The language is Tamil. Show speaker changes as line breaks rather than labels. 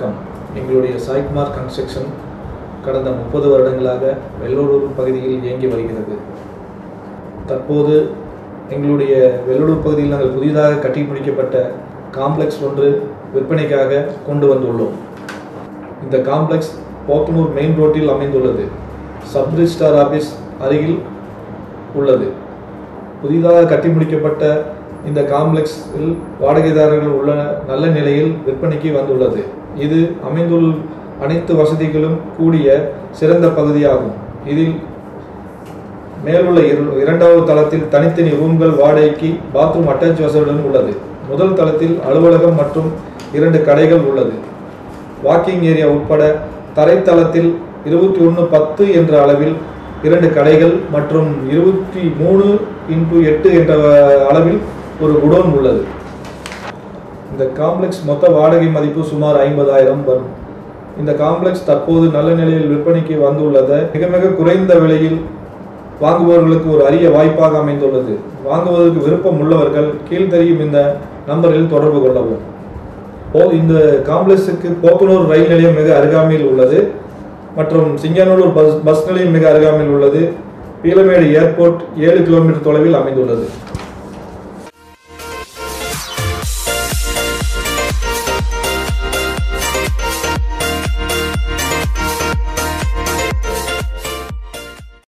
வணக்கம். எங்களுடைய சாய்குமார் கன்ஸ்ட்ரக்ஷன் கடந்த 30 வருடங்களாக வெள்ளலூர் பகுதியில் இயங்கி வருகிறது. தற்போது எங்களுடைய வெள்ளலூர் பகுதியில் நாங்கள் புதிதாக கட்டி முடிக்கப்பட்ட காம்ப்ளெக்ஸ் ஒன்று விற்பனைக்காக கொண்டு வந்துள்ளோம். இந்த காம்ப்ளெக்ஸ் போத்தனூர் மெயின் ரோட்டில் அமைந்துள்ளது. சப் ரிஜிஸ்ட்ரார் ஆஃபீஸ் அருகில் உள்ளது. புதிதாக கட்டி முடிக்கப்பட்ட இந்த காம்ப்ளெக்ஸில் வாடகைதாரர்கள் உள்ள நல்ல நிலையில் விற்பனைக்கு வந்துள்ளது. இது அமைந்துள்ள அனைத்து வசதிகளும் கூடிய சிறந்த பகுதியாகும். இதில் மேலுள்ள இரண்டாவது தளத்தில் தனித்தனி ரூம்கள் வாடகைக்கு பாத்ரூம் அட்டாச் வசதியுடன் உள்ளது. முதல் தளத்தில் அலுவலகம் மற்றும் 2 கடைகள் உள்ளது. வாக்கிங் ஏரியா உட்பட தரைத்தளத்தில் 21x10 என்ற அளவில் 2 கடைகள் மற்றும் 23x8 என்ற அளவில் ஒரு குடோன் உள்ளது. இந்த காம்ப்ளெக்ஸ் மொத்த வாடகை மதிப்பு சுமார் 50,000 வரும். இந்த காம்ப்ளெக்ஸ் தற்போது நல்ல நிலையில் விற்பனைக்கு வந்துள்ளது. மிக குறைந்த விலையில் வாங்குபவர்களுக்கு ஒரு அரிய வாய்ப்பாக அமைந்துள்ளது. வாங்குவதற்கு விருப்பம் உள்ளவர்கள் கீழ்த்தெரியும் இந்த நம்பரில் தொடர்பு கொள்ளவும். இந்த காம்ப்ளெக்ஸுக்கு போத்தனூர் ரயில் நிலையம் மிக அருகாமையில் உள்ளது மற்றும் சிங்கானூர் பஸ் நிலையம் மிக அருகாமையில் உள்ளது. பீளமேடு ஏர்போர்ட் 7 கிலோமீட்டர் தொலைவில் அமைந்துள்ளது.